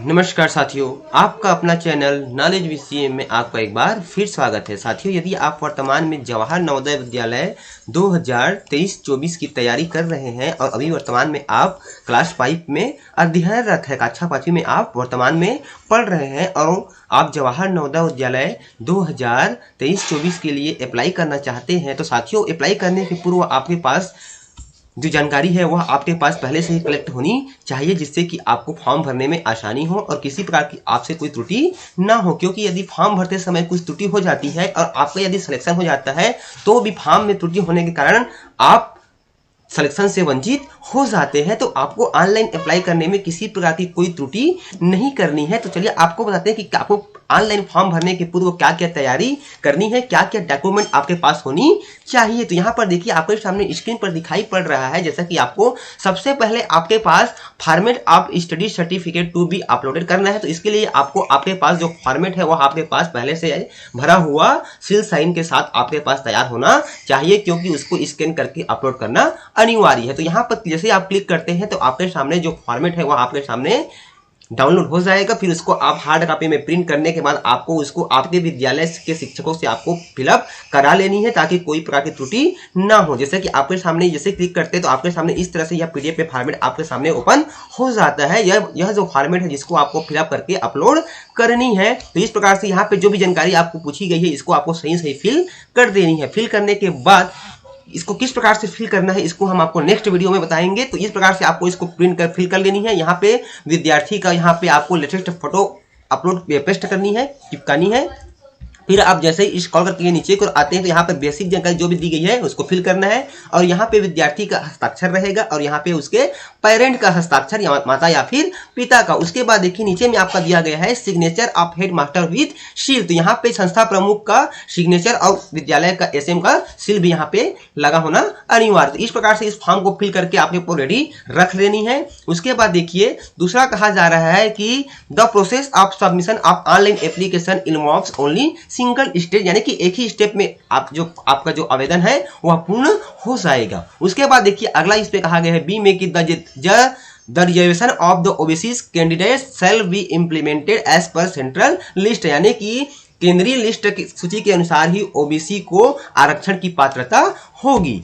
नमस्कार साथियों, आपका अपना चैनल नॉलेज विषय में आपका एक बार फिर स्वागत है। साथियों, यदि आप वर्तमान में जवाहर नवोदय विद्यालय 2023-24 की तैयारी कर रहे हैं और अभी वर्तमान में आप क्लास 5 में अध्ययनरत है, कक्षा 5वीं में आप वर्तमान में पढ़ रहे हैं और आप जवाहर नवोदय विद्यालय 2023-24 के लिए अप्लाई करना चाहते हैं, तो साथियों अप्लाई करने के पूर्व आपके पास जो जानकारी है वह आपके पास पहले से ही कलेक्ट होनी चाहिए, जिससे कि आपको फॉर्म भरने में आसानी हो और किसी प्रकार की आपसे कोई त्रुटि ना हो। क्योंकि यदि फॉर्म भरते समय कुछ त्रुटि हो जाती है और आपका यदि सिलेक्शन हो जाता है तो भी फॉर्म में त्रुटि होने के कारण आप सिलेक्शन से वंचित हो जाते हैं। तो आपको ऑनलाइन अप्लाई करने में किसी प्रकार की कोई त्रुटि नहीं करनी है। तो चलिए आपको बताते हैं कि आपको ऑनलाइन फॉर्म भरने के पूर्व क्या क्या तैयारी करनी है, क्या क्या डॉक्यूमेंट आपके पास होनी चाहिए। तो यहाँ पर देखिए आपके सामने स्क्रीन पर दिखाई पड़ रहा है, जैसा कि आपको सबसे पहले आपके पास format of study certificate to be uploaded करना है। तो इसके लिए आपको आपके पास जो फॉर्मेट है वह आपके पास पहले से भरा हुआ सील साइन के साथ आपके पास तैयार होना चाहिए, क्योंकि उसको स्कैन करके अपलोड करना अनिवार्य है। तो यहाँ पर जैसे आप क्लिक करते हैं तो आपके सामने जो फॉर्मेट है वह आपके सामने डाउनलोड हो जाएगा। फिर उसको आप हार्ड कॉपी में प्रिंट करने के बाद आपको उसको आपके विद्यालय के शिक्षकों से आपको फिलअप करा लेनी है, ताकि कोई प्रकार की त्रुटि ना हो। जैसे कि आपके सामने जैसे क्लिक करते हैं तो आपके सामने इस तरह से यह पीडीएफ पे फॉर्मेट आपके सामने ओपन हो जाता है। यह जो फॉर्मेट है जिसको आपको फिलअप करके अपलोड करनी है। तो इस प्रकार से यहाँ पे जो भी जानकारी आपको पूछी गई है इसको आपको सही सही फिल कर देनी है। फिल करने के बाद इसको किस प्रकार से फिल करना है इसको हम आपको नेक्स्ट वीडियो में बताएंगे। तो इस प्रकार से आपको इसको प्रिंट कर फिल कर लेनी है। यहाँ पे विद्यार्थी का यहाँ पे आपको लेटेस्ट फोटो अपलोड पेस्ट करनी है, चिपकानी है। फिर आप जैसे ही स्क्रॉल करके नीचे को आते हैं तो यहाँ पे बेसिक जानकारी जो भी दी गई है उसको फिल करना है और यहाँ पे विद्यार्थी का हस्ताक्षर रहेगा और यहाँ पे उसके पेरेंट का हस्ताक्षर या माता या फिर पिता का। उसके बाद देखिए नीचे में आपका दिया गया है signature of head master with seal. तो यहाँ पे संस्था प्रमुख का सिग्नेचर और विद्यालय का एसएम का सील भी यहाँ पे लगा होना अनिवार्य। तो इस प्रकार से इस फॉर्म को फिल करके आपके को रेडी रख लेनी है। उसके बाद देखिए दूसरा कहा जा रहा है कि the process of submission of online application involves only single stage, यानी कि एक ही स्टेप में आपका जो आवेदन है वह पूर्ण हो जाएगा। उसके बाद देखिए अगला इस पे कहा गया है बी में कि the reservation of the OBC candidates shall be implemented as per central list, यानी कि केंद्रीय लिस्ट की सूची के अनुसार ही ओबीसी को आरक्षण की पात्रता होगी।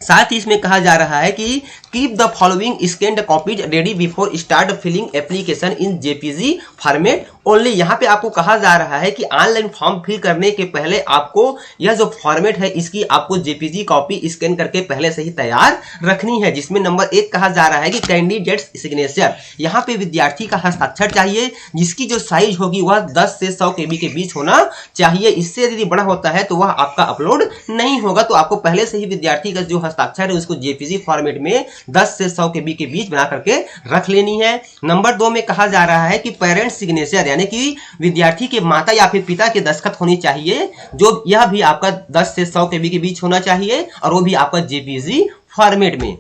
साथ ही इसमें कहा जा रहा है कि keep the following scanned copies ready before start filling application in JPG format only. यहाँ पे आपको कहा जा रहा है कि ऑनलाइन फॉर्म फिल करने के पहले आपको यह जो फॉर्मेट है इसकी आपको जेपीजी कॉपी स्कैन करके पहले से ही तैयार रखनी है, जिसमें नंबर 1 कहा जा रहा है कि कैंडिडेट्स सिग्नेचर। यहाँ पे विद्यार्थी का हस्ताक्षर चाहिए, जिसकी जो साइज होगी वह 10 से 100 KB के बीच होना चाहिए। इससे यदि बड़ा होता है तो वह आपका अपलोड नहीं होगा। तो आपको पहले से ही विद्यार्थी का जो हस्ताक्षर है उसको जेपीजी फॉर्मेट में 10 से 100 KB के बीच बना करके रख लेनी है। नंबर 2 में कहा जा रहा है कि पेरेंट्स सिग्नेचर, यानी कि विद्यार्थी के माता या फिर पिता के दस्तखत होनी चाहिए, जो यह भी आपका 10 से 100 KB के बीच होना चाहिए और वो भी आपका जेपीजी फॉर्मेट में।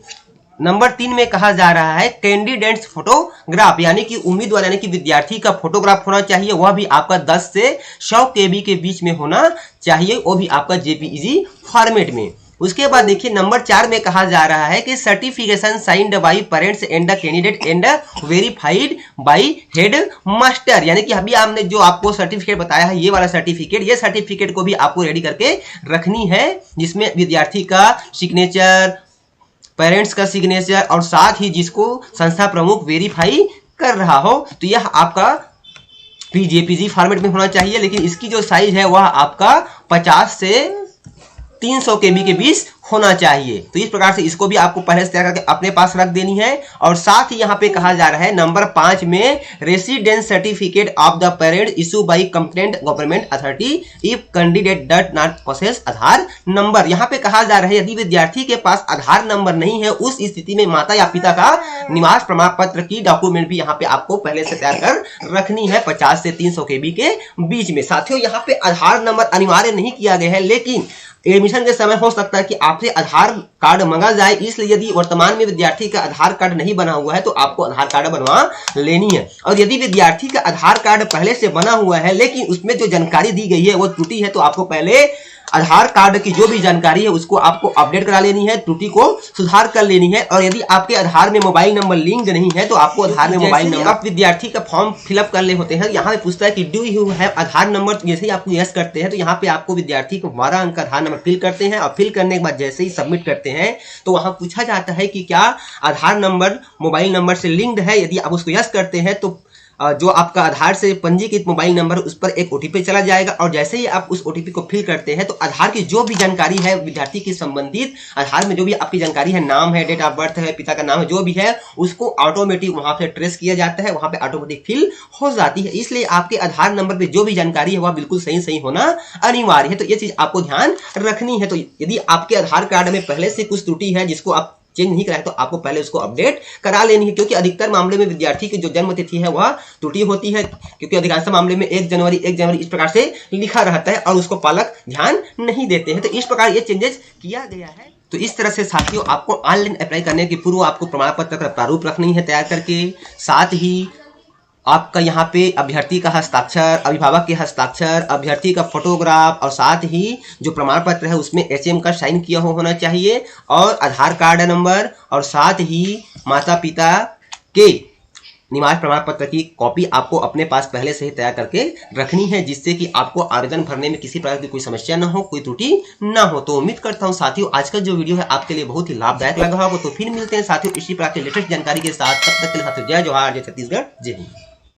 नंबर 3 में कहा जा रहा है कैंडिडेट्स फोटोग्राफ, यानी कि उम्मीदवार यानी कि विद्यार्थी का फोटोग्राफ होना चाहिए, वह भी आपका 10 से 100 KB के बीच में होना चाहिए, वो भी आपका जेपीजी फॉर्मेट में। उसके बाद देखिए नंबर 4 में कहा जा रहा है कि certification signed by parents and the candidate and verified bye head master, यानी कि अभी आपने जो आपको सर्टिफिकेट बताया है ये वाला सर्टिफिकेट, ये सर्टिफिकेट को भी आपको रेडी करके रखनी है, जिसमें विद्यार्थी का सिग्नेचर, पेरेंट्स का सिग्नेचर और साथ ही जिसको संस्था प्रमुख वेरीफाई कर रहा हो। तो यह आपका जेपीजी फॉर्मेट में होना चाहिए, लेकिन इसकी जो साइज है वह आपका 50 से 300 KB के बीच होना चाहिए। तो इस प्रकार से इसको भी आपको पहले से तैयार करके अपने पास रख देनी है। और साथ ही यहाँ पे कहा जा रहा है नंबर 5 में residence certificate of the parent issue by complaint government authority if candidate does not possess Aadhaar number. यहाँ पे कहा जा रहा है यदि विद्यार्थी के पास आधार नंबर नहीं है उस स्थिति में माता या पिता का निवास प्रमाण पत्र की डॉक्यूमेंट भी यहाँ पे आपको पहले से तैयार कर रखनी है 50 से 300 KB के बीच में। साथियों यहाँ पे आधार नंबर अनिवार्य नहीं किया गया है, लेकिन एडमिशन के समय हो सकता है कि आपसे आधार कार्ड मांगा जाए, इसलिए यदि वर्तमान में विद्यार्थी का आधार कार्ड नहीं बना हुआ है तो आपको आधार कार्ड बनवा लेनी है। और यदि विद्यार्थी का आधार कार्ड पहले से बना हुआ है लेकिन उसमें जो जानकारी दी गई है वो त्रुटि है, तो आपको पहले आधार कार्ड की जो भी जानकारी है उसको आपको अपडेट करा लेनी है, त्रुटि को सुधार कर लेनी है। और यदि आपके आधार में मोबाइल नंबर लिंक नहीं है तो आपको आधार में मोबाइल नंबर, आप विद्यार्थी का फॉर्म फिलअप कर ले होते हैं, यहाँ पे पूछता है कि do you have Aadhaar number. जैसे ही आपको यस करते हैं तो यहाँ पे आपको विद्यार्थी को 12 अंक का आधार नंबर फिल करते हैं और फिल करने के बाद जैसे ही सबमिट करते हैं तो वहां पूछा जाता है कि क्या आधार नंबर मोबाइल नंबर से लिंक्ड है। यदि आप उसको यस करते हैं तो जो आपका आधार से पंजीकृत मोबाइल नंबर उस पर एक ओटीपी चला जाएगा और जैसे ही आप उस ओटीपी को फिल करते हैं तो आधार की जो भी जानकारी है विद्यार्थी की संबंधित आधार में जो भी आपकी जानकारी है, नाम है, डेट ऑफ बर्थ है, पिता का नाम है, जो भी है उसको ऑटोमेटिक वहां पे ट्रेस किया जाता है, वहां पे ऑटोमेटिक फिल हो जाती है। इसलिए आपके आधार नंबर पे जो भी जानकारी है वह बिल्कुल सही होना अनिवार्य है। तो ये चीज आपको ध्यान रखनी है। तो यदि आपके आधार कार्ड में पहले से कुछ त्रुटि है जिसको आप चेंज नहीं कराए तो आपको पहले उसको अपडेट करा लेनी है, क्योंकि अधिकतर मामले में विद्यार्थी की जो जन्म तिथि है वह त्रुटि होती है, क्योंकि अधिकांश मामले में 1 जनवरी इस प्रकार से लिखा रहता है और उसको पालक ध्यान नहीं देते हैं। तो इस प्रकार ये चेंजेस किया गया है। तो इस तरह से साथियों आपको ऑनलाइन अप्लाई करने के पूर्व आपको प्रमाण पत्र का प्रारूप रखनी है तैयार करके, साथ ही आपका यहाँ पे अभ्यर्थी का हस्ताक्षर, अभिभावक के हस्ताक्षर, अभ्यर्थी का फोटोग्राफ और साथ ही जो प्रमाण पत्र है उसमें एचएम का साइन किया होना चाहिए और आधार कार्ड नंबर और साथ ही माता पिता के निवास प्रमाण पत्र की कॉपी आपको अपने पास पहले से ही तैयार करके रखनी है, जिससे कि आपको आवेदन भरने में किसी प्रकार की कोई समस्या ना हो, कोई त्रुटि ना हो। तो उम्मीद करता हूं साथियों आज का जो वीडियो है आपके लिए बहुत ही लाभदायक लगा होगा। तो फिर मिलते हैं साथियों इसी प्रकार की लेटेस्ट जानकारी के साथ। तब तक के लिए साथियों जय जोहार, जय छत्तीसगढ़, जय हिंद।